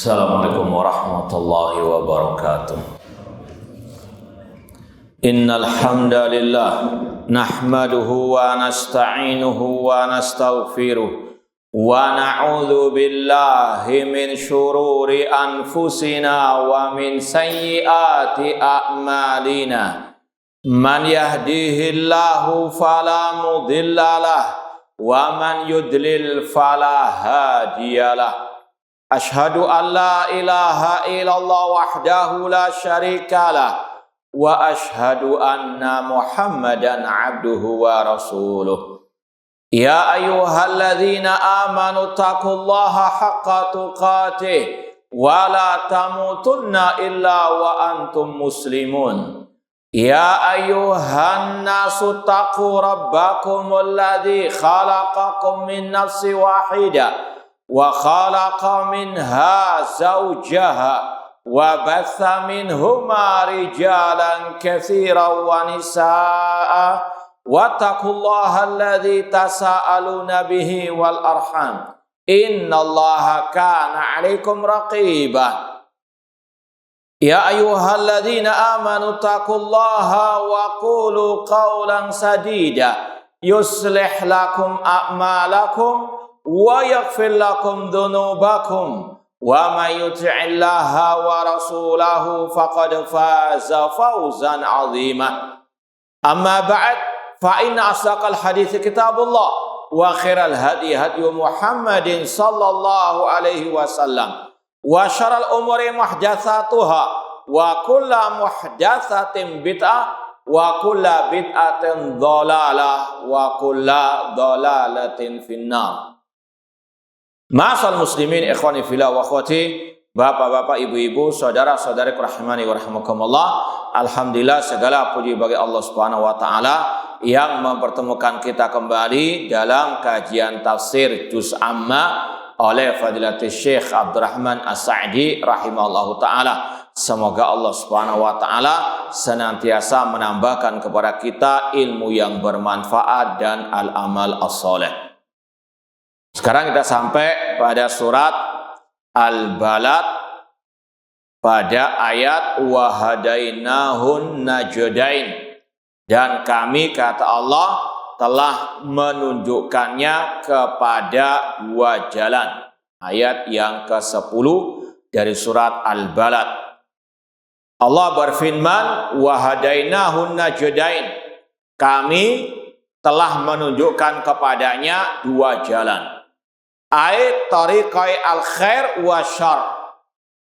Assalamualaikum warahmatullahi wabarakatuh. Innal hamdalillah nahmaduhu wa nasta'inuhu wa nastaghfiruh wa na'udzu billahi min syururi anfusina wa min sayyiati a'malina. Man yahdihillahu fala mudhillalah wa man yudlil fala hadiyalah. Ashhadu an la ilaha illallah wahdahu la syarikalah wa ashhadu anna Muhammadan abduhu wa rasuluh. Ya ayyuhalladzina amanu taqullaha haqqa tuqatih wa la tamutunna illa wa antum muslimun. Ya ayyuhan nasu taqu rabbakumul ladzi khalaqakum min nafsin wahidah wa khalaqa minha zawjaha wa batha minhuma rijalan katsiran wa nisaa'a wattaqullaha alladzi tasaaluna bihi wal arham innallaha kana 'alaikum raqiba. Ya ayyuhalladzina amanu taqullaha wa qulu qawlan sadida yuslih lakum a'malakum wa yaghfir lakum dhunubakum wa may yuti'illaha wa rasulahu faqad faza fawzan 'azima. Amma ba'd, fa inna asdaqal hadits kitabullah wa khairal hadi hadi Muhammadin sallallahu alaihi wasallam wa syarrul umuri muhdatsatuha wa kullu muhdatsatin bid'ah wa kullu bid'atin dhalalah wa kullu dhalalatin finnar. Ma'asal muslimin ikhwani fillah wa akhwati, bapak-bapak, ibu-ibu, saudara-saudari rahimani wa rahimakumullah. Alhamdulillah, segala puji bagi Allah Subhanahu wa taala yang mempertemukan kita kembali dalam kajian tafsir juz amma oleh Fadilatul Syekh Abdurrahman As-Sa'di rahimahullahu taala. Semoga Allah Subhanahu wa taala senantiasa menambahkan kepada kita ilmu yang bermanfaat dan al-amal as-saleh. Sekarang kita sampai pada surat Al-Balad pada ayat wa hadainahun najdain, dan kami, kata Allah, telah menunjukkannya kepada dua jalan. Ayat yang ke-10 dari surat Al-Balad. Allah berfirman wa hadainahun najdain, kami telah menunjukkan kepadanya dua jalan. Ai tariqai al-khair wa syarr,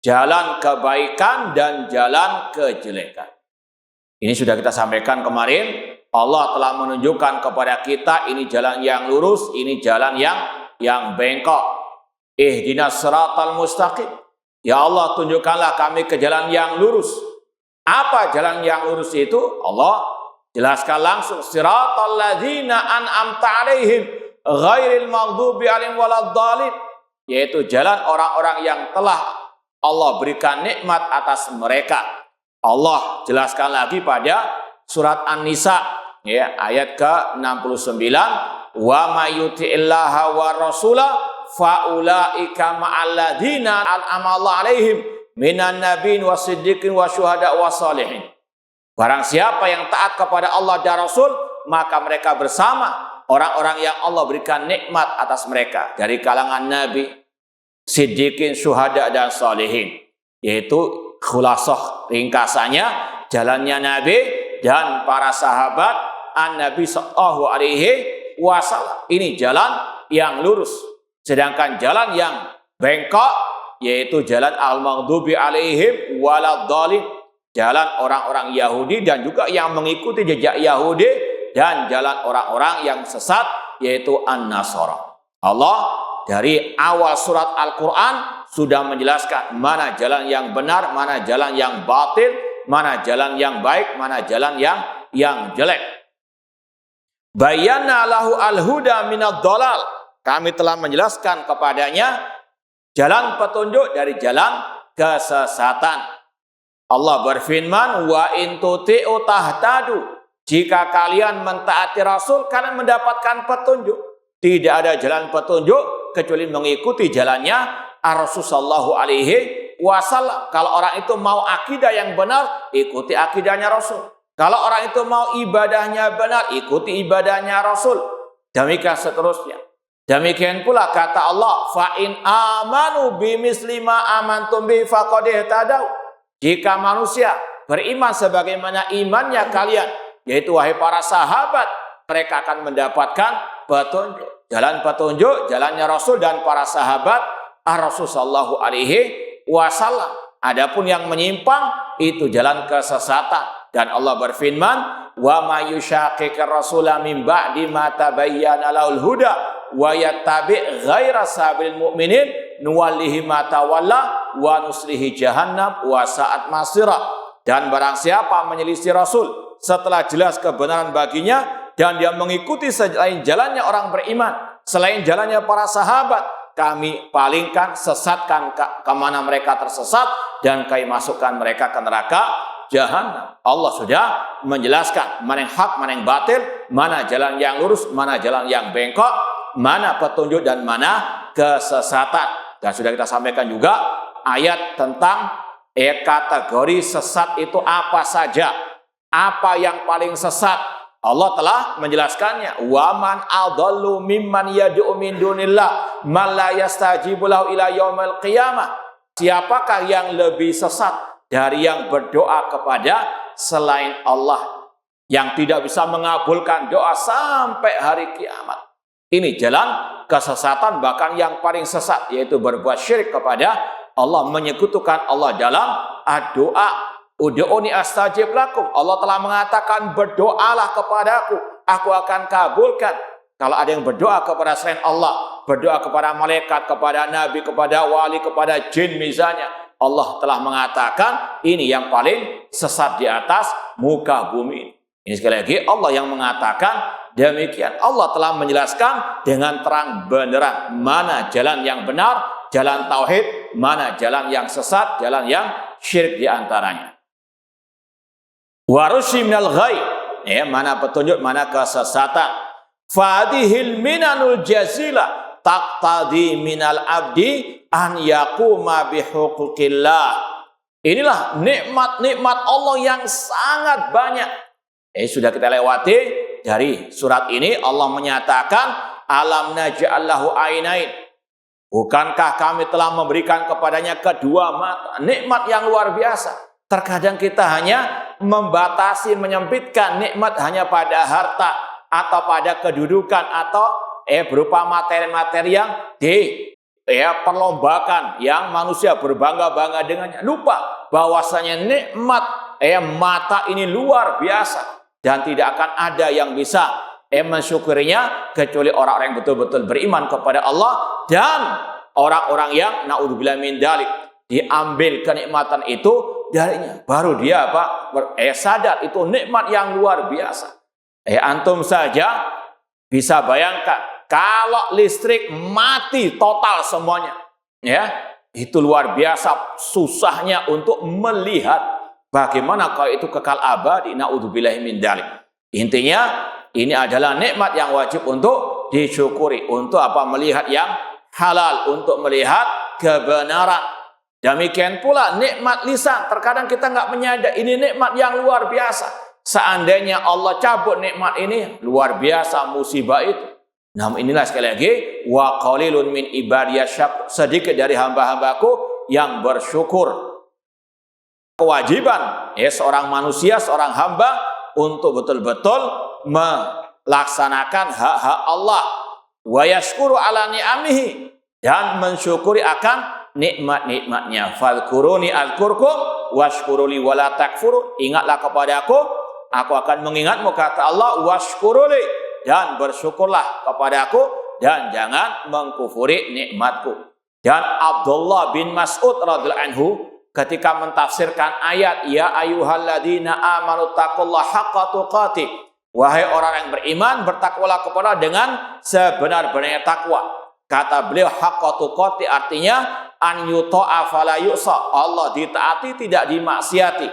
jalan kebaikan dan jalan kejelekan. Ini sudah kita sampaikan kemarin. Allah telah menunjukkan kepada kita ini jalan yang lurus, ini jalan yang bengkok. Ihdinas siratal mustaqim. Ya Allah, tunjukkanlah kami ke jalan yang lurus. Apa jalan yang lurus itu? Allah jelaskan langsung, siratal ladzina an'amta 'alaihim ghairil maghdubi 'alaihim waladdallin, yaitu jalan orang-orang yang telah Allah berikan nikmat atas mereka. Allah jelaskan lagi pada surat An-Nisa ya, ayat ke-69, wa may yuti'illaha wa rasula faulaika ma'al ladzina an'ama Allah 'alaihim minan nabiyyin wasiddiqin wasyuhada wassalihin. Barang siapa yang taat kepada Allah dan Rasul, maka mereka bersama orang-orang yang Allah berikan nikmat atas mereka dari kalangan nabi, siddiqin, syuhada dan salihin. Yaitu khulasah, ringkasannya, jalannya nabi dan para sahabat an-nabi sallallahu alaihi wasallam. Ini jalan yang lurus. Sedangkan jalan yang bengkok yaitu jalan al-maghdubi alaihim waladdallin, jalan orang-orang Yahudi dan juga yang mengikuti jejak Yahudi, dan jalan orang-orang yang sesat yaitu An-Nasara. Allah dari awal surat Al-Quran sudah menjelaskan mana jalan yang benar, mana jalan yang batil, mana jalan yang baik, mana jalan yang jelek. Bayyana lahu al-huda minad dhalal, kami telah menjelaskan kepadanya jalan petunjuk dari jalan kesesatan. Allah berfirman, wa in tuti'u tahtadu, jika kalian mentaati Rasul, kalian mendapatkan petunjuk. Tidak ada jalan petunjuk kecuali mengikuti jalannya Rasulullah alaihi wasallam. Kalau orang itu mau akidah yang benar, ikuti akidahnya Rasul. Kalau orang itu mau ibadahnya benar, ikuti ibadahnya Rasul. Demikian seterusnya. Demikian pula kata Allah, fa in amanu bimisli ma amantum bi faqad ihtadaw. Jika manusia beriman sebagaimana imannya kalian, yaitu wahai para sahabat, mereka akan mendapatkan petunjuk. Jalan petunjuk, jalannya Rasul dan para sahabat Rasul sallallahu alaihi wasallam. Adapun yang menyimpang itu jalan kesesatan. Dan Allah berfirman, wa may yushaqiqir rasula min ba'di ma tabayyana lahul huda wa yattabi' ghaira sabilil mu'minin nuwallihi ma tawalla wa nuslihi jahannam wa sa'at masira. Dan barang siapa menyelisih Rasul setelah jelas kebenaran baginya dan dia mengikuti selain jalannya orang beriman, selain jalannya para sahabat, kami palingkan, sesatkan kemana mereka tersesat dan kami masukkan mereka ke neraka Jahannam. Allah sudah menjelaskan mana yang hak, mana yang batil, mana jalan yang lurus, mana jalan yang bengkok, mana petunjuk dan mana kesesatan. Dan sudah kita sampaikan juga ayat tentang kategori sesat itu apa saja, apa yang paling sesat. Allah telah menjelaskannya. Waman adallu mimman yad'u min dunillah man la yastajibu lahu ila yaumil qiyamah. Siapakah yang lebih sesat dari yang berdoa kepada selain Allah, yang tidak bisa mengabulkan doa sampai hari kiamat? Ini jalan kesesatan, bahkan yang paling sesat, yaitu berbuat syirik kepada Allah, menyekutukan Allah dalam doa. Ud'uni astajib lakum. Allah telah mengatakan berdoalah kepadaku, aku akan kabulkan. Kalau ada yang berdoa kepada selain Allah, berdoa kepada malaikat, kepada nabi, kepada wali, kepada jin misalnya, Allah telah mengatakan ini yang paling sesat di atas muka bumi. Ini sekali lagi Allah yang mengatakan demikian. Allah telah menjelaskan dengan terang benderang mana jalan yang benar, jalan tauhid, mana jalan yang sesat, jalan yang syirik di antaranya. Warushi minal ghaib, mana petunjuk, mana kesesatan. Fadihil minanul jazila taqtadi minal abdi an yaquma bihuquqillah. Inilah nikmat-nikmat Allah yang sangat banyak. Sudah kita lewati dari surat ini. Allah menyatakan alam naj'allahu ainain. Bukankah kami telah memberikan kepadanya kedua mata? Nikmat yang luar biasa. Terkadang kita hanya membatasi, menyempitkan nikmat hanya pada harta atau pada kedudukan atau berupa materi-materi yang perlombakan, yang manusia berbangga-bangga dengannya. Lupa bahwasanya nikmat mata ini luar biasa dan tidak akan ada yang bisa mensyukurinya kecuali orang-orang yang betul-betul beriman kepada Allah dan orang-orang yang naudzubillah min dzalik, diambil kenikmatan itu darinya, baru dia sadar itu nikmat yang luar biasa. Antum saja bisa bayangkan kalau listrik mati total semuanya, itu luar biasa susahnya untuk melihat bagaimana kalau itu kekal abadi. Naudzubillahi min dzalik. Intinya ini adalah nikmat yang wajib untuk disyukuri, untuk melihat yang halal, untuk melihat kebenaran. Demikian pula nikmat lisan. Terkadang kita nggak menyadar ini nikmat yang luar biasa. Seandainya Allah cabut nikmat ini, luar biasa musibah itu. Namun inilah sekali lagi, wa qalilun min ibadiyas syakur, sedikit dari hamba-hambaku yang bersyukur. Kewajiban seorang manusia, seorang hamba untuk betul-betul melaksanakan hak-hak Allah. Wa yashkuru ala ni'amihi, dan mensyukuri akan nikmat-nikmatnya. Fadhkuruni azkurkum washkuruli wala takfurun. Ingatlah kepadaku, aku akan mengingatmu, kata Allah, washkuruli, dan bersyukurlah kepadaku dan jangan mengkufuri nikmatku. Dan Abdullah bin Mas'ud radhiyallahu anhu ketika mentafsirkan ayat ya ayyuhalladzina amanu taqullaha haqqa tuqatih, wahai orang yang beriman, bertakwalah kepada dengan sebenar-benarnya takwa. Kata beliau haqqa tuqatih artinya an yuta'a fala yusa, Allah ditaati tidak dimaksiati.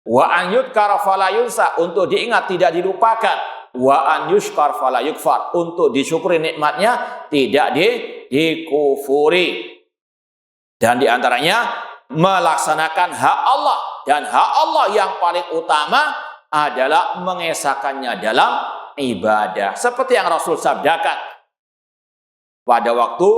Wa an yudkara fala yunsa, untuk diingat tidak dilupakan. Wa an yushkar fala yukfar, untuk disyukuri nikmatnya tidak dikufuri. Dan di antaranya melaksanakan hak Allah. Dan hak Allah yang paling utama adalah mengesahkannya dalam ibadah. Seperti yang Rasul sabdakan pada waktu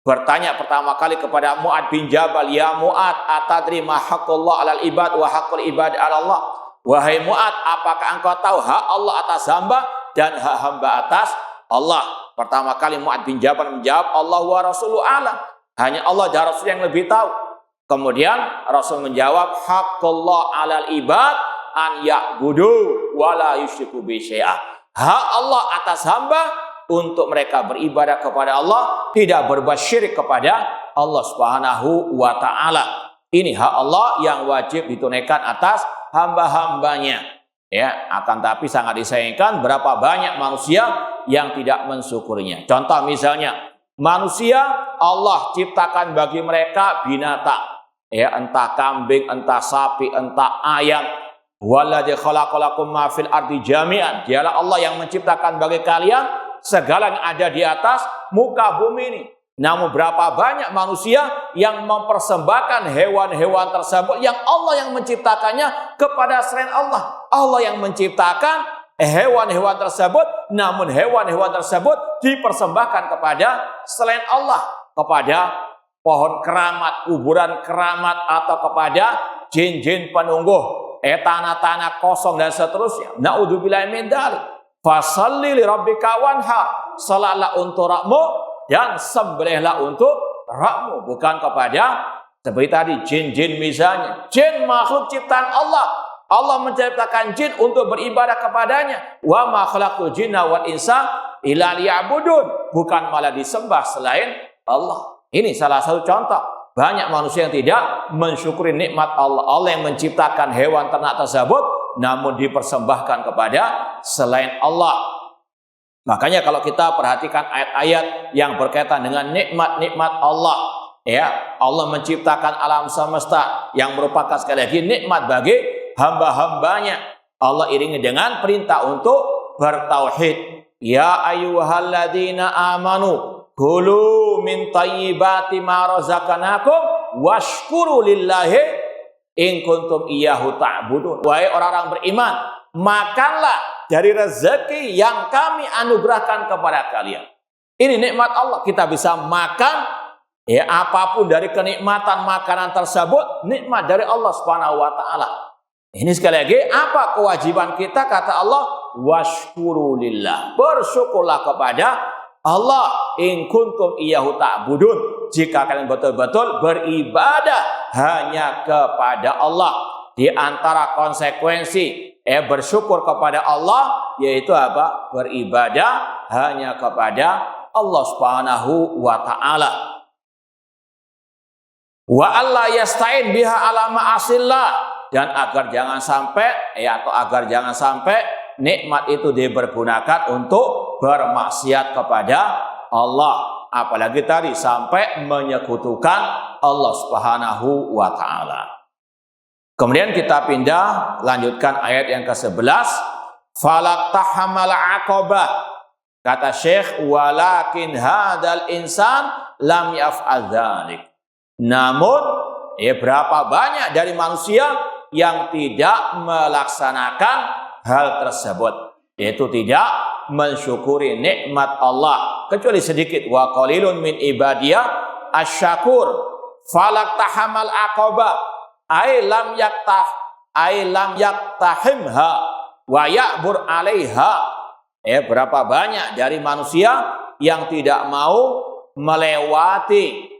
bertanya pertama kali kepada Mu'ad bin Jabal, "Ya Mu'ad, atadri ma haqqullah 'alal ibad wa haqqul ibad 'ala Allah?" Wahai Mu'ad, apakah engkau tahu hak Allah atas hamba dan hak hamba atas Allah? Pertama kali Mu'ad bin Jabal menjawab, "Allah wa rasuluhu a'lam." Hanya Allah dan Rasul yang lebih tahu. Kemudian Rasul menjawab, "Haqqullah 'alal ibad an ya'budu wa la yusyriku bi syai'a." Hak Allah atas hamba untuk mereka beribadah kepada Allah, tidak berbuat syirik kepada Allah Subhanahu wa taala. Ini hak Allah yang wajib ditunaikan atas hamba-hambanya. Ya, akan tapi sangat disayangkan berapa banyak manusia yang tidak mensyukurinya. Contoh misalnya, manusia Allah ciptakan bagi mereka binatang. Ya, entah kambing, entah sapi, entah ayam. Walladzi khalaqalakum ma fil ardi jami'an. Dialah Allah yang menciptakan bagi kalian segala yang ada di atas muka bumi ini. Namun berapa banyak manusia yang mempersembahkan hewan-hewan tersebut yang Allah yang menciptakannya kepada selain Allah. Allah yang menciptakan hewan-hewan tersebut, namun hewan-hewan tersebut dipersembahkan kepada selain Allah, kepada pohon keramat, kuburan keramat, atau kepada jin-jin penunggu, tanah-tanah kosong dan seterusnya. Na'udzubillahi min dzalik. Fasalli li rabbika wanhar. Salatlah untuk Rabbmu dan sembelihlah untuk Rabbmu, bukan kepada seperti tadi jin-jin misalnya. Jin makhluk ciptaan Allah. Allah menciptakan jin untuk beribadah kepadanya. Wa ma khalaqul jinna wal insa illa liya'budun. Bukan malah disembah selain Allah. Ini salah satu contoh. Banyak manusia yang tidak mensyukuri nikmat Allah. Allah yang menciptakan hewan ternak tersebut, namun dipersembahkan kepada selain Allah. Makanya kalau kita perhatikan ayat-ayat yang berkaitan dengan nikmat-nikmat Allah, ya, Allah menciptakan alam semesta yang merupakan sekali lagi nikmat bagi hamba-hambanya. Allah iringi dengan perintah untuk bertauhid. Ya ayyuhalladzina amanu kulu min thayyibati ma razaqnakum washkuru lillahi in kuntum iyyahu ta'budun. Wahai orang-orang beriman, makanlah dari rezeki yang kami anugerahkan kepada kalian. Ini nikmat Allah. Kita bisa makan, ya, apapun dari kenikmatan makanan tersebut, nikmat dari Allah Subhanahu wa taala. Ini sekali lagi, apa kewajiban kita? Kata Allah, washkuru lillah. Bersyukurlah kepada Allah, in kuntum iyyahu ta'budun. Jika kalian betul-betul beribadah hanya kepada Allah. Di antara konsekuensi bersyukur kepada Allah yaitu apa? Beribadah hanya kepada Allah Subhanahu wa taala. Wa alla yasta'in biha ala ma'asillah, dan agar jangan sampai nikmat itu dipergunakan untuk bermaksiat kepada Allah, apalagi tadi sampai menyekutukan Allah Subhanahu wa taala. Kemudian kita pindah lanjutkan ayat yang ke-11. Falaqtahamal aqabah. Kata Syekh, walakin hadal insan lam yaf'al dzalik. Namun berapa banyak dari manusia yang tidak melaksanakan hal tersebut, yaitu tidak mensyukuri nikmat Allah, kecuali sedikit. Wa qalilun min ibadiyah asyakur. Falaqtahamal aqabah ay lam yaktahimha wa ya'bur 'alaiha. Berapa banyak dari manusia yang tidak mau melewati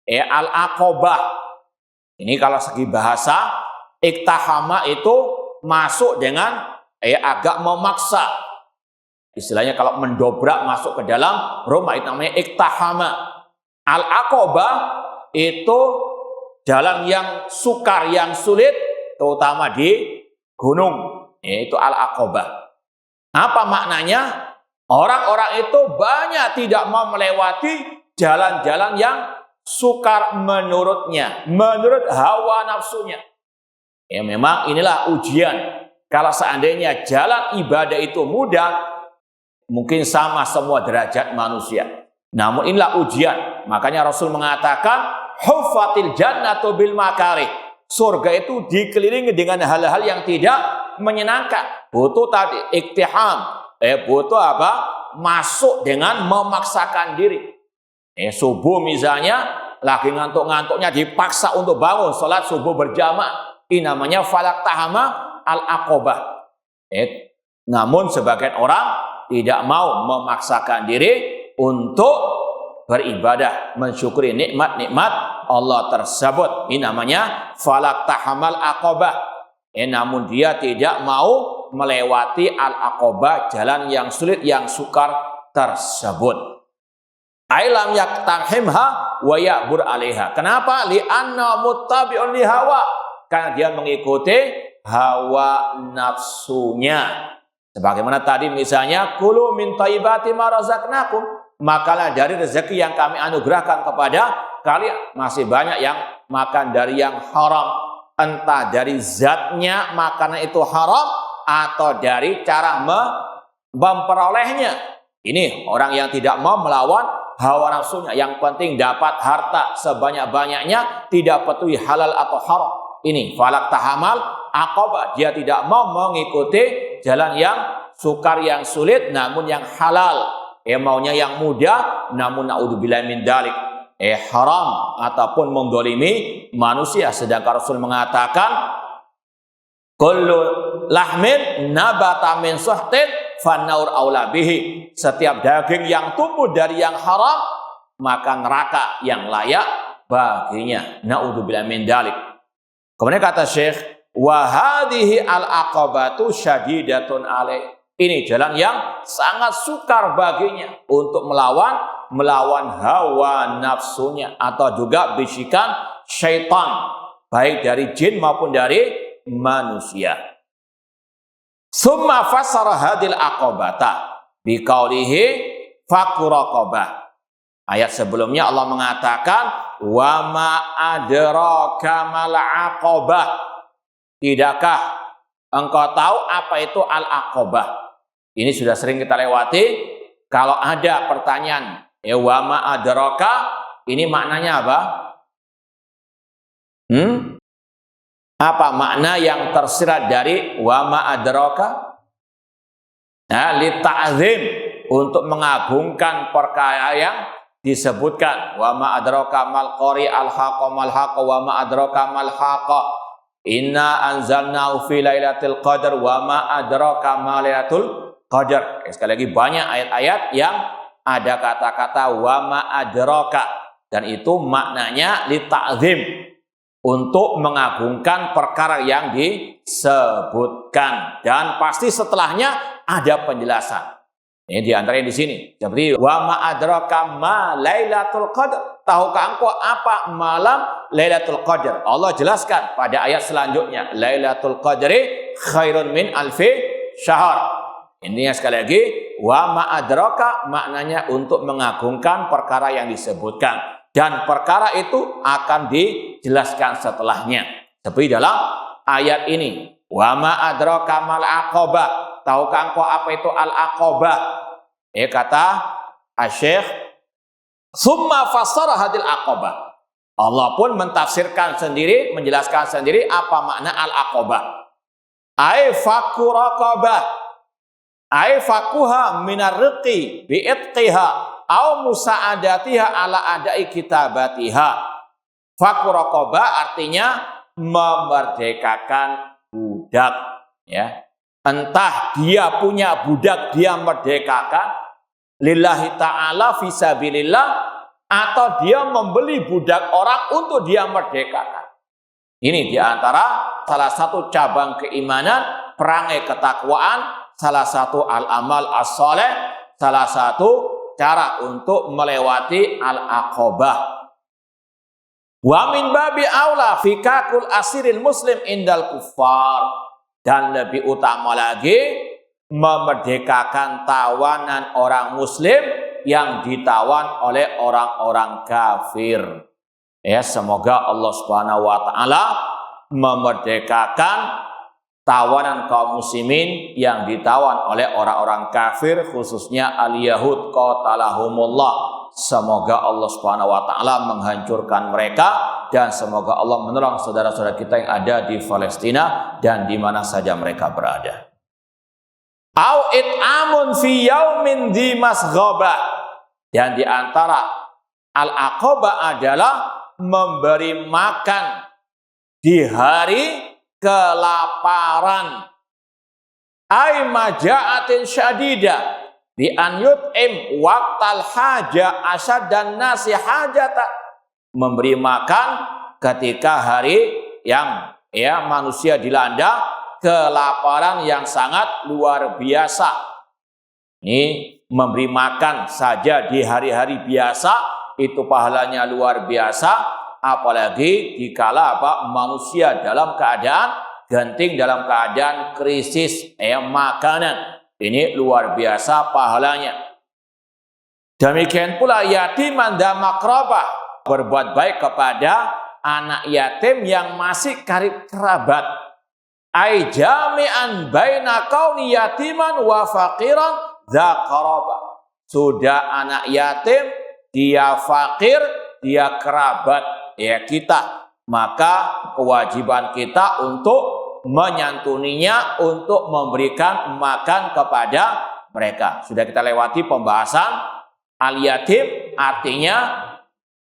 al-aqabah. Ini kalau segi bahasa, iktahama itu masuk dengan agak memaksa. Istilahnya kalau mendobrak masuk ke dalam rumah itu namanya iktahama. Al-aqabah itu jalan yang sukar, yang sulit, terutama di gunung. Itu al-aqabah. Apa maknanya? Orang-orang itu banyak tidak mau melewati jalan-jalan yang sukar menurutnya, menurut hawa nafsunya. Memang inilah ujian. Kalau seandainya jalan ibadah itu mudah, mungkin sama semua derajat manusia. Namun inilah ujian. Makanya Rasul mengatakan, huffatil jannatu bil makarih. Surga itu dikelilingi dengan hal-hal yang tidak menyenangkan. Butuh tadi iktiham. Butuh apa? Masuk dengan memaksakan diri. Subuh misalnya lagi ngantuk-ngantuknya dipaksa untuk bangun sholat subuh berjamaah. Ini namanya falak tahama al-aqobah. Namun sebagian orang tidak mau memaksakan diri untuk beribadah, mensyukuri nikmat-nikmat Allah tersebut. Ini namanya falak tahamal aqobah. Namun dia tidak mau melewati al-aqobah, jalan yang sulit, yang sukar tersebut. Ailam yaktahimha wa ya'bur alaiha. Kenapa? Li'anna muttabi'un li hawa. Karena dia mengikuti hawa nafsunya. Sebagaimana tadi misalnya kulu min thayyibati ma razaqnakum, makanlah dari rezeki yang kami anugerahkan kepada kalian. Masih banyak yang makan dari yang haram, entah dari zatnya makanan itu haram atau dari cara memperolehnya. Ini orang yang tidak mau melawan hawa nafsunya. Yang penting dapat harta sebanyak-banyaknya, tidak peduli halal atau haram. Ini falak tahamal aqobah. Dia tidak mau mengikuti jalan yang sukar, yang sulit, namun yang halal. Maunya yang mudah, namun na'udzubillah min dalik. Haram ataupun mendolimi manusia. Sedangkan Rasul mengatakan, kullu lahmin nabata min suhtin fannaur aula bihi. Setiap daging yang tumbuh dari yang haram, maka neraka yang layak baginya. Na'udzubillah min dalik. Kemudian kata Syekh, wa hadhihi al-aqabatu syadidatun alaih. Ini jalan yang sangat sukar baginya untuk melawan hawa nafsunya atau juga bisikan syaitan, baik dari jin maupun dari manusia. Summa fassara hadil aqabata biqaulihi faquraqabah. Ayat sebelumnya Allah mengatakan wa ma adraka mal aqabah. Tidakkah engkau tahu apa itu al-aqabah? Ini sudah sering kita lewati. Kalau ada pertanyaan, wa ma adraka, ini maknanya apa? Apa makna yang tersirat dari wa ma adraka? Li ta'zim, untuk mengagungkan perkara yang disebutkan. Wa ma adraka mal qari al-haqa mal haqa wa ma adraka mal haqa. Inna anzalnahu fi lailatul qadar wa ma adraka ma lailatul qadar. Sekali lagi banyak ayat-ayat yang ada kata-kata wa ma adraka, dan itu maknanya li ta'zim, untuk mengagungkan perkara yang disebutkan, dan pasti setelahnya ada penjelasan. Ini diantaranya di sini. Seperti wa ma adraka ma lailatul qadar. Tahukah engkau apa malam Lailatul Qadar? Allah jelaskan pada ayat selanjutnya, Lailatul Qadri khairun min alfi syahr. Ini sekali lagi, wa ma adraka maknanya untuk mengagungkan perkara yang disebutkan, dan perkara itu akan dijelaskan setelahnya. Seperti dalam ayat ini, wa ma adraka mal aqabah. Tahukah engkau apa itu al-aqabah? Kata Asy-Syaikh, summa fassara hadil aqabah. Allah pun mentafsirkan sendiri, menjelaskan sendiri apa makna al-aqabah. Ai fakku raqabah, ai fakuha minar riqi bi itqiha au musa'adatiha ala adai kitabatiha. Fakku raqabah artinya memerdekakan budak, ya. Entah dia punya budak, dia merdekakan lillahi ta'ala fisabilillah, atau dia membeli budak orang untuk dia merdekakan. Ini diantara salah satu cabang keimanan, perangai ketakwaan, salah satu al-amal as-soleh, salah satu cara untuk melewati al-aqabah. Wa min babi aula fikakul asiril muslim indal kuffar. Dan lebih utama lagi, memerdekakan tawanan orang muslim yang ditawan oleh orang-orang kafir. Ya, semoga Allah Subhanahu wa taala memerdekakan tawanan kaum muslimin yang ditawan oleh orang-orang kafir, khususnya al-yahud qatalahumullah. semoga Allah Subhanahu wa taala menghancurkan mereka dan semoga Allah menolong saudara-saudara kita yang ada di Palestina dan di mana saja mereka berada. Au it'amun fi yaumin dzi masghaba. Dan di antara al-aqabah adalah memberi makan di hari kelaparan. Ai maja'atin syadida bi an yut'im waqtal haja asad dan nasi hajata. Memberi makan ketika hari yang manusia dilanda kelaparan yang sangat luar biasa. Ini memberi makan saja di hari-hari biasa itu pahalanya luar biasa, apalagi dikala manusia dalam keadaan genting, dalam keadaan krisis makanan. Ini luar biasa pahalanya. Demikian pula yatiman dan makrabah, berbuat baik kepada anak yatim yang masih karib kerabat. Ai jami'an baina kauni yatiman wa faqiran dza qarabah. Sudah anak yatim, dia fakir, dia kerabat kita. Maka kewajiban kita untuk menyantuninya, untuk memberikan makan kepada mereka. Sudah kita lewati pembahasan al-yatim, artinya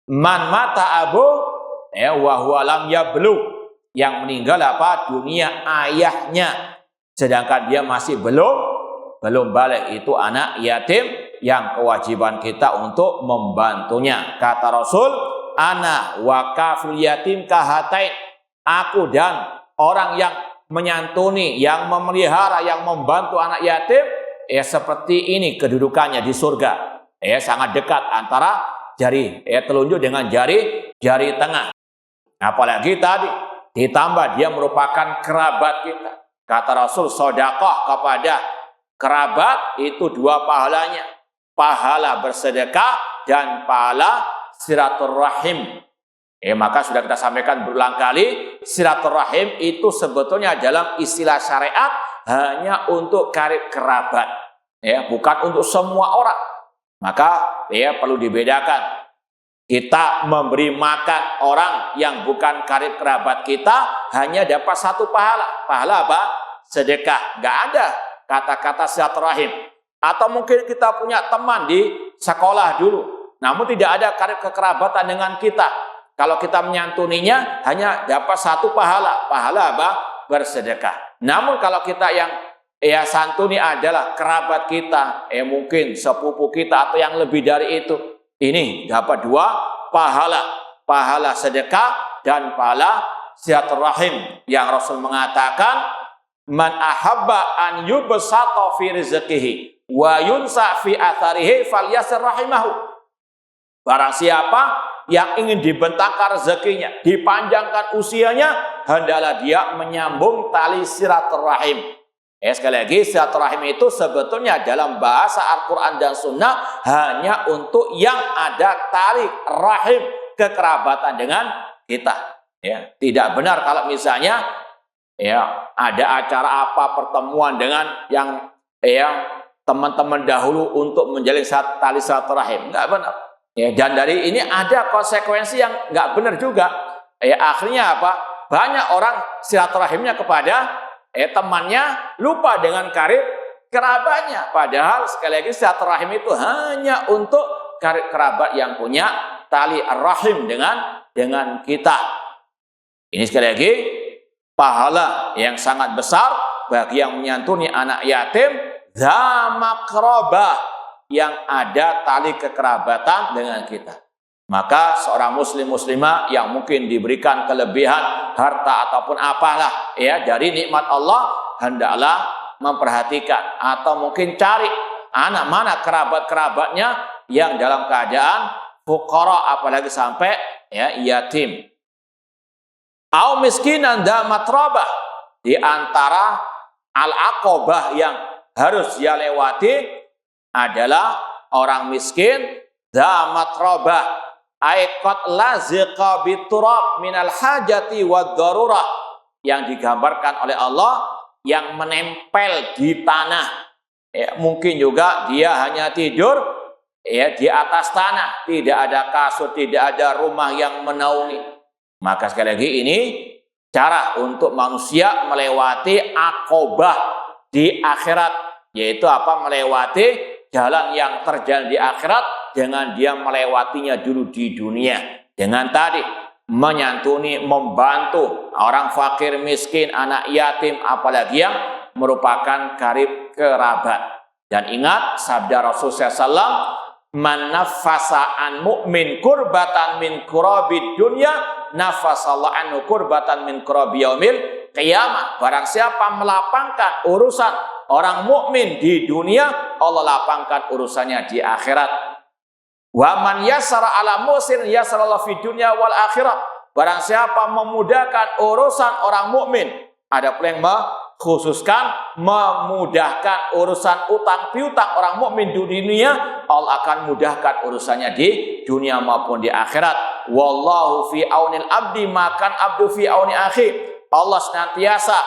man mata abu wa huwa lam yablugh, yang meninggal dunia ayahnya sedangkan dia masih belum balik, itu anak yatim yang kewajiban kita untuk membantunya. Kata Rasul, ana wa kafil yatim kahatain, aku dan orang yang menyantuni, yang memelihara, yang membantu anak yatim seperti ini kedudukannya di surga. Sangat dekat antara jari telunjuk dengan jari tengah. Apalagi tadi ditambah dia merupakan kerabat kita. Kata Rasul, sedekah kepada kerabat itu 2 pahalanya. Pahala bersedekah dan pahala silaturahim. Maka sudah kita sampaikan berulang kali, silaturahim itu sebetulnya dalam istilah syariat hanya untuk karib kerabat, bukan untuk semua orang. Maka perlu dibedakan. Kita memberi makan orang yang bukan karib kerabat kita hanya dapat 1 pahala. Pahala apa? Sedekah. Nggak ada kata-kata silaturahim. Atau mungkin kita punya teman di sekolah dulu, namun tidak ada karib kekerabatan dengan kita. Kalau kita menyantuninya hanya dapat 1 pahala. Pahala apa? Bersedekah. Namun kalau kita yang santuni adalah kerabat kita, mungkin sepupu kita atau yang lebih dari itu, ini dapat 2 pahala. Pahala sedekah dan pahala silaturahim. Yang Rasul mengatakan, man ahabba an yubsata fi rizqihi wa yunsa fi atharihi falyasir rahimahu. Barang siapa yang ingin dibentangkan rezekinya, dipanjangkan usianya, hendaklah dia menyambung tali silaturahim. Sekali lagi, silaturahim itu sebetulnya dalam bahasa Al-Quran dan Sunnah hanya untuk yang ada tali rahim kekerabatan dengan kita. Tidak benar kalau misalnya ada acara apa, pertemuan dengan yang teman-teman dahulu untuk menjalin tali silaturahim. Enggak benar. Dan dari ini ada konsekuensi yang nggak benar juga. Akhirnya apa? Banyak orang silaturahimnya kepada temannya, lupa dengan karib kerabatnya. Padahal sekali lagi silaturahim itu hanya untuk karib kerabat yang punya tali rahim dengan kita. Ini sekali lagi pahala yang sangat besar bagi yang menyantuni anak yatim dza makrabah, yang ada tali kekerabatan dengan kita. Maka seorang muslim muslimah yang mungkin diberikan kelebihan harta ataupun apalah dari nikmat Allah, hendaklah memperhatikan atau mungkin cari anak mana kerabat-kerabatnya yang dalam keadaan fuqara, apalagi sampai yatim. Au miskinan da matrabah, di antara al-aqabah yang harus dia lewati adalah orang miskin da matrabah, aiqat laziqa biturab minal hajati wad darurah, yang digambarkan oleh Allah yang menempel di tanah. Mungkin juga dia hanya tidur ya di atas tanah, tidak ada kasur, tidak ada rumah yang menaungi. Maka sekali lagi ini cara untuk manusia melewati akobah di akhirat, yaitu apa? Melewati jalan yang terjal di akhirat dengan dia melewatinya dulu di dunia. Dengan tadi menyantuni, membantu orang fakir, miskin, anak yatim, apalagi yang merupakan karib kerabat. Dan ingat sabda Rasulullah SAW, man nafasa an mu'min kurbatan min kurabid dunya nafasallahu anhu kurbatan min kurabi yaumil qiyamah. Barang siapa melapangkan urusan orang mukmin di dunia, Allah lapangkan urusannya di akhirat. Wa man yasara ala musir yasarallahu fid dunya wal akhirah. Barang siapa memudahkan urusan orang mukmin, ada pula yang khususkan memudahkan urusan utang piutang orang mukmin di dunia, Allah akan mudahkan urusannya di dunia maupun di akhirat. Wallahu fi aunil abdi makan abdu fi auni akhi. Allah senantiasa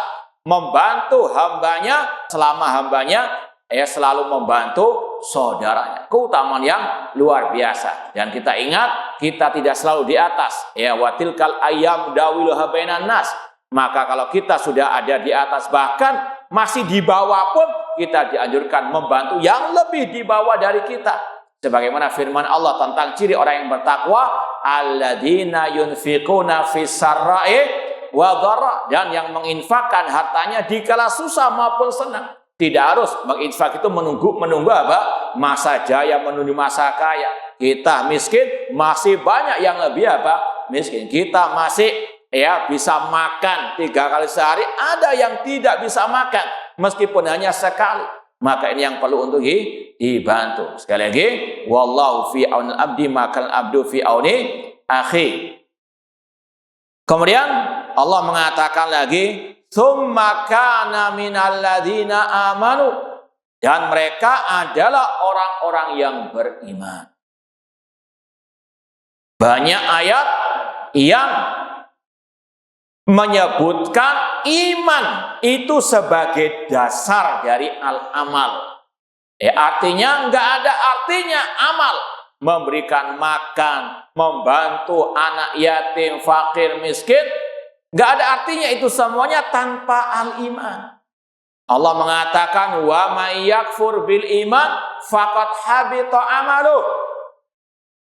membantu hambanya selama hambanya selalu membantu saudaranya. Keutamaan yang luar biasa. Dan kita ingat, kita tidak selalu di atas. Ya watilkal ayyam dawiluha bainan nas. Maka kalau kita sudah ada di atas, bahkan masih di bawah pun, kita dianjurkan membantu yang lebih di bawah dari kita. Sebagaimana firman Allah tentang ciri orang yang bertakwa, alladzina yunfiquna fis sarra'i wa dharra, dan yang menginfakkan hartanya di kala susah maupun senang. Tidak harus menginfak itu menunggu apa? Masa jaya menuju masa kaya. Kita miskin, masih banyak yang lebih apa? Miskin. Kita masih bisa makan 3 kali sehari, ada yang tidak bisa makan meskipun hanya sekali. Maka ini yang perlu untuk dibantu. Sekali lagi, wallahu fi aunil abdi makal abdu fi auni akhi. Kemudian Allah mengatakan lagi, tsumma kana minal ladzina amanu, dan mereka adalah orang-orang yang beriman. Banyak ayat yang menyebutkan iman itu sebagai dasar dari al-amal. Artinya nggak ada artinya amal memberikan makan, membantu anak yatim, fakir, miskin, nggak ada artinya itu semuanya tanpa al-iman. Allah mengatakan wa may yakfur bil iman faqad habita amaluh.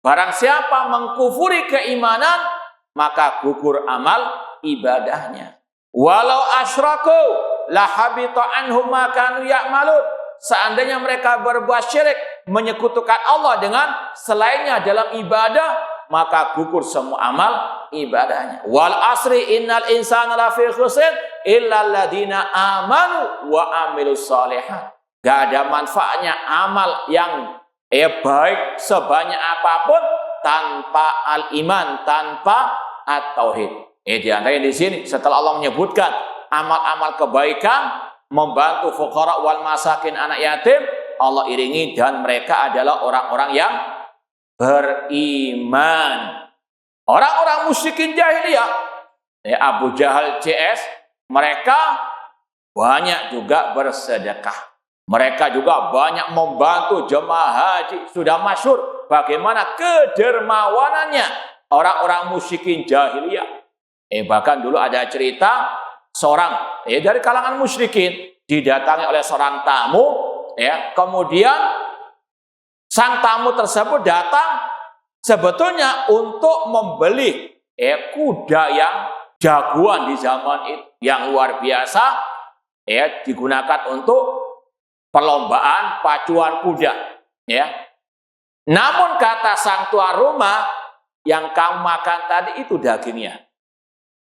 Barang siapa mengkufuri keimanan, maka gugur amal ibadahnya. Walau asyraku la habita anhum ma kanu ya'malun. Seandainya mereka berbuat syirik, menyekutukan Allah dengan selainnya dalam ibadah, maka gugur semua amal ibadahnya. Wal asri innal insana lafi khusr illa alladziina amanu wa amilus shalihat. Gak ada manfaatnya amal yang baik sebanyak apapun tanpa al-iman, tanpa at-tauhid. Di antaranya di sini setelah Allah menyebutkan amal-amal kebaikan, membantu fuqara wal masakin, anak yatim, Allah iringi dan mereka adalah orang-orang yang beriman. Orang-orang musyrikin jahiliyah, Abu Jahal CS, mereka banyak juga bersedekah. Mereka juga banyak membantu jemaah haji. Sudah masyhur bagaimana kedermawanannya orang-orang musyrikin jahiliyah. Bahkan dulu ada cerita seorang dari kalangan musyrikin didatangi oleh seorang tamu, kemudian sang tamu tersebut datang sebetulnya untuk membeli kuda yang jagoan di zaman itu, yang luar biasa, digunakan untuk perlombaan pacuan kuda. Namun kata sang tuan rumah, yang kamu makan tadi itu dagingnya.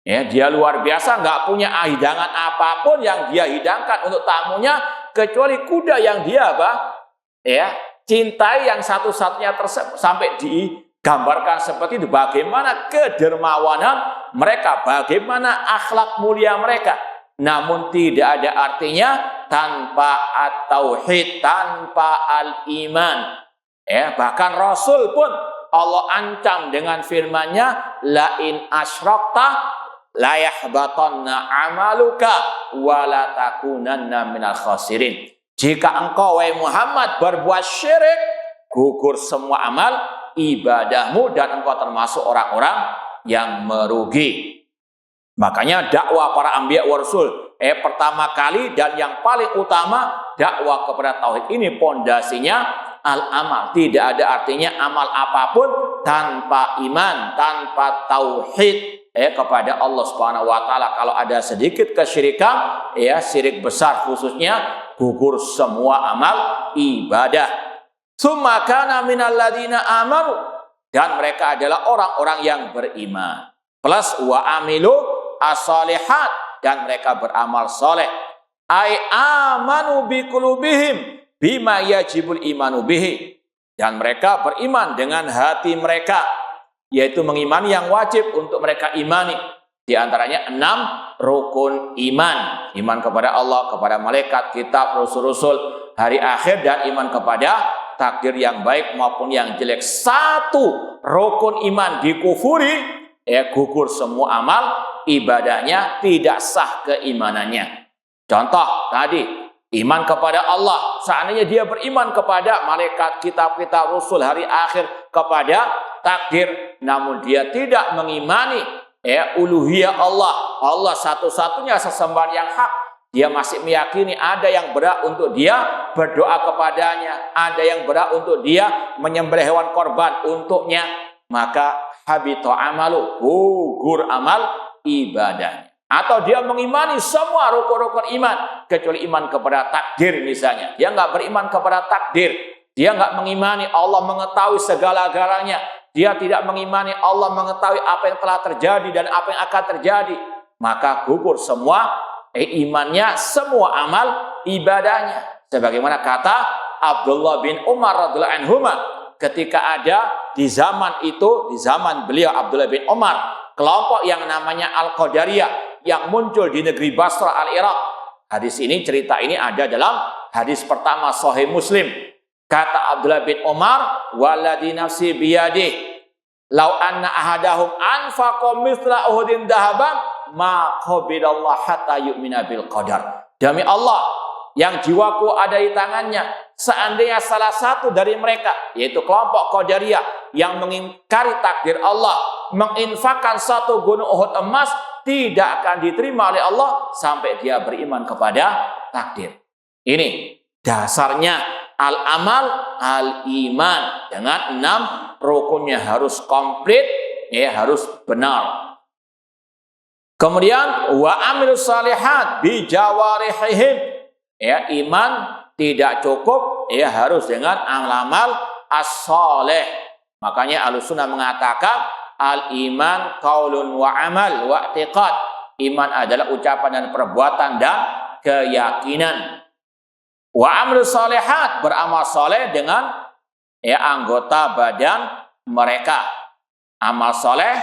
Dia luar biasa, nggak punya hidangan apapun yang dia hidangkan untuk tamunya kecuali kuda yang dia cintai, yang satu-satunya tersebut. Sampai digambarkan seperti itu, bagaimana kedermawanan mereka, bagaimana akhlak mulia mereka. Namun tidak ada artinya tanpa at-tauhid, tanpa al-iman. Bahkan Rasul pun Allah ancam dengan firman-Nya, la in asyrakta la yahbatanna amaluka wa la takunanna minal khasirin. Jika engkau wahai Muhammad berbuat syirik, gugur semua amal ibadahmu dan engkau termasuk orang-orang yang merugi. Makanya dakwah para anbiya wa rasul pertama kali dan yang paling utama dakwah kepada tauhid ini pondasinya al-amal. Tidak ada artinya amal apapun tanpa iman, tanpa tauhid kepada Allah Subhanahu wa taala. Kalau ada sedikit kesyirikan, syirik besar khususnya, gugur semua amal ibadah. Tsumma kana minal ladzina amanu, dan mereka adalah orang-orang yang beriman. Plus wa amilu as-solihat, dan mereka beramal soleh. Ai amanu bi qulubihim bima yajibul imanu bihi, dan mereka beriman dengan hati mereka, yaitu mengimani yang wajib untuk mereka imani. Di antaranya 6 rukun iman. Iman kepada Allah, kepada malaikat, kitab, rasul-rasul, hari akhir, dan iman kepada takdir yang baik maupun yang jelek. 1 rukun iman dikufuri, gugur semua amal ibadahnya, tidak sah keimanannya. Contoh tadi, iman kepada Allah, seandainya dia beriman kepada malaikat, kitab-kitab, rasul, hari akhir, kepada takdir, namun dia tidak mengimani uluhiyah Allah satu-satunya sesembahan yang hak, dia masih meyakini ada yang berhak untuk dia berdoa kepadanya, ada yang berhak untuk dia menyembelih hewan korban untuknya, maka habito amalu, gugur amal ibadahnya. Atau dia mengimani semua rukun-rukun iman kecuali iman kepada takdir misalnya, dia nggak beriman kepada takdir, dia nggak mengimani Allah mengetahui segala-galanya, dia tidak mengimani Allah mengetahui apa yang telah terjadi dan apa yang akan terjadi, maka gugur semua imannya, semua amal ibadahnya. Sebagaimana kata Abdullah bin Umar radhiyallahu anhuma, ketika ada di zaman itu, di zaman beliau Abdullah bin Umar, kelompok yang namanya Al-Qadariyah yang muncul di negeri Basra al-Iraq. Hadis ini, cerita ini ada dalam hadis pertama Sahih Muslim. Kata Abdullah bin Umar, "Walladzi nafsi biyadihi, law anna ahadahum anfaqa mithla Uhudin dhahaban, ma qabilallah hatta yu'mina bil qadar." Demi Allah yang jiwaku ada di tangannya, seandainya salah satu dari mereka, yaitu kelompok Qadariyah yang mengingkari takdir Allah, menginfakkan 1 gunung Uhud emas, tidak akan diterima oleh Allah sampai dia beriman kepada takdir. Ini dasarnya al-amal al-iman, dengan 6 rukunnya harus komplit, harus benar. Kemudian wa amilus shalihat bi jawarihihim, iman tidak cukup, harus dengan amal as-shalih. Makanya Ahlussunnah mengatakan al-iman qaulun wa amal wa i'tiqad. Iman adalah ucapan dan perbuatan dan keyakinan. Wa amilus shalihat, beramal soleh dengan anggota badan mereka. Amal soleh,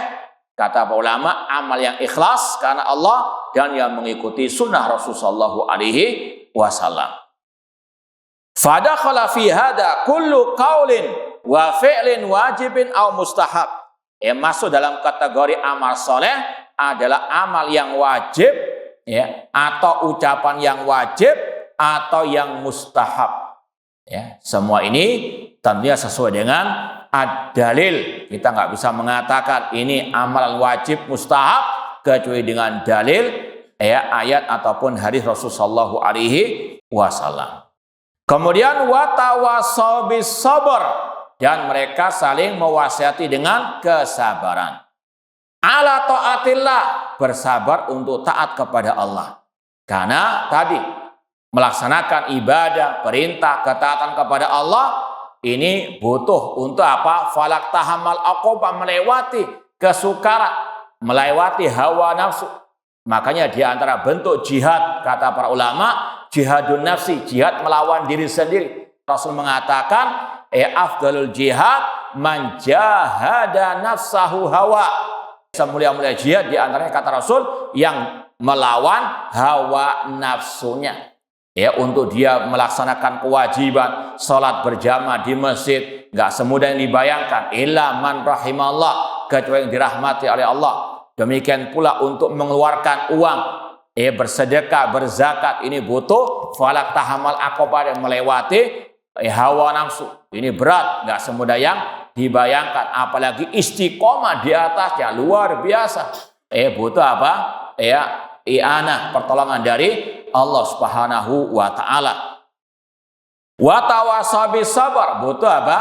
kata para ulama, amal yang ikhlas karena Allah dan yang mengikuti sunnah Rasulullah SAW. Fadakhala fi hada kullu qaulin wa fi'lin wajibin aw mustahab. Masuk dalam kategori amal soleh adalah amal yang wajib, atau ucapan yang wajib, atau yang mustahab. Semua ini tentunya sesuai dengan ad-dalil. Kita nggak bisa mengatakan ini amalan wajib mustahab kecuali dengan dalil, ayat ataupun hadis Rasulullah SAW. Kemudian watawassaw bis sabr, dan mereka saling mewasiati dengan kesabaran. Ala taatillah, bersabar untuk taat kepada Allah. Karena tadi melaksanakan ibadah, perintah, ketaatan kepada Allah ini butuh untuk apa? Falak tahamal aqobah, melewati kesukaran, melewati hawa nafsu. Makanya di antara bentuk jihad, kata para ulama, jihadun nafsi, jihad melawan diri sendiri. Rasul mengatakan, afdalul jihad man jahada nafsahu hawa. Semulia-mulia jihad di antaranya, kata Rasul, yang melawan hawa nafsunya. Untuk dia melaksanakan kewajiban sholat berjamaah di masjid, nggak semudah yang dibayangkan. Illa man rahimallah, kecuali yang dirahmati oleh Allah. Demikian pula untuk mengeluarkan uang, bersedekah, berzakat, ini butuh falak tahamal aqobah, dan melewati hawa nafsu. ini berat, nggak semudah yang dibayangkan. Apalagi istiqomah di atasnya luar biasa. Butuh apa? I'anah, pertolongan dari Allah Subhanahu wa taala. Wa tawasabi sabar, butuh apa?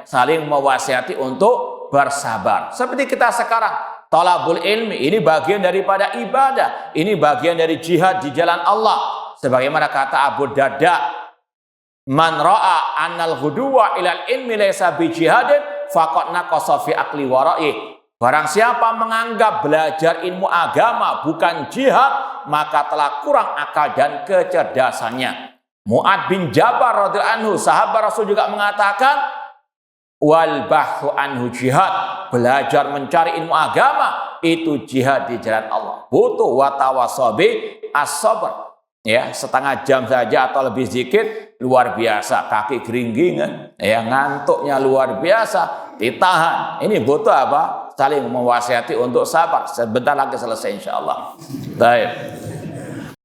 Saling mewasiati untuk bersabar. Seperti kita sekarang, talabul ilmi, ini bagian daripada ibadah, ini bagian dari jihad di jalan Allah. Sebagaimana kata Abu Darda, man ra'a annal ghuduwa ilal ilmi laysa bi jihadin faqad naqasa fi aqli wa ra'yi. Barang siapa menganggap belajar ilmu agama bukan jihad, maka telah kurang akal dan kecerdasannya. Mu'ad bin Jabal radhiyallahu anhu, sahabat Rasul, juga mengatakan, wal bahthu anhu jihad, belajar mencari ilmu agama itu jihad di jalan Allah. Butuh watawasabi as-sabr. Setengah jam saja atau lebih sedikit luar biasa, kaki geringgingan, ngantuknya luar biasa, ditahan. Ini butuh apa? Saling mewasiati untuk sabar. Sebentar lagi selesai insyaallah. Baik.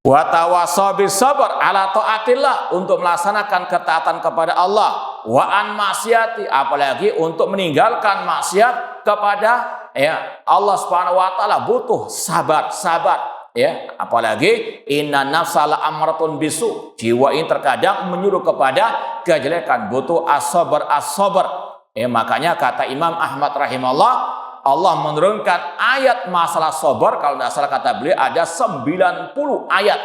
Wa tawasabi sabar ala taatillah, untuk melaksanakan ketaatan kepada Allah. Wa an maksiati, apalagi untuk meninggalkan maksiat kepada Allah Subhanahu wa taala, butuh sabar. Apalagi inna nafsala amratun bisu, jiwa ini terkadang menyuruh kepada kejelekan, butuh as-sabar. Makanya kata Imam Ahmad rahimahullah, Allah menurunkan ayat masalah sabar, kalau tidak salah kata beliau ada 90 ayat.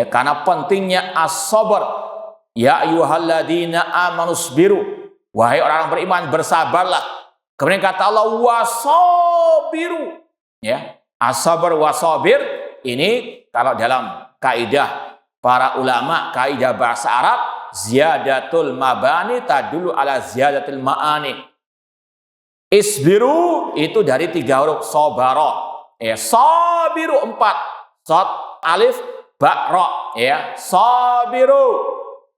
Karena pentingnya as-sabar. Ya ayyuhalladzina amanusbiru, wahai orang beriman bersabarlah. Kemudian kata Allah wasabiru. As-sabar wasabir, ini kalau dalam kaidah para ulama, kaidah bahasa Arab, ziyadatul mabani tadulu ala ziyadatul ma'ani. Isbiru itu dari 3 huruf sobaro. Sabiru 4. Sod, alif, ba, ro. Sabiru.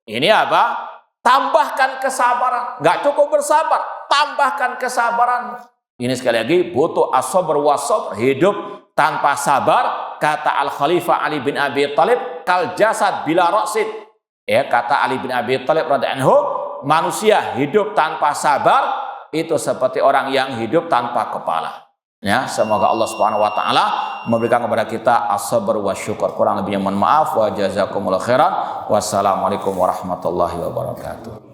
Ini apa? Tambahkan kesabaran. Nggak cukup bersabar, tambahkan kesabaran. Ini sekali lagi butuh as-sabr was-sabr, hidup tanpa sabar. Kata Al-Khalifah Ali bin Abi Thalib, kal jasad bila ra'sin. Kata Ali bin Abi Thalib radhiyallahu anhu, manusia hidup tanpa sabar itu seperti orang yang hidup tanpa kepala. Semoga Allah Subhanahu wa taala memberikan kepada kita as-sabr wa syukur. Kurang lebihnya mohon maaf, wa jazakumullahu khairan. Wassalamualaikum warahmatullahi wabarakatuh.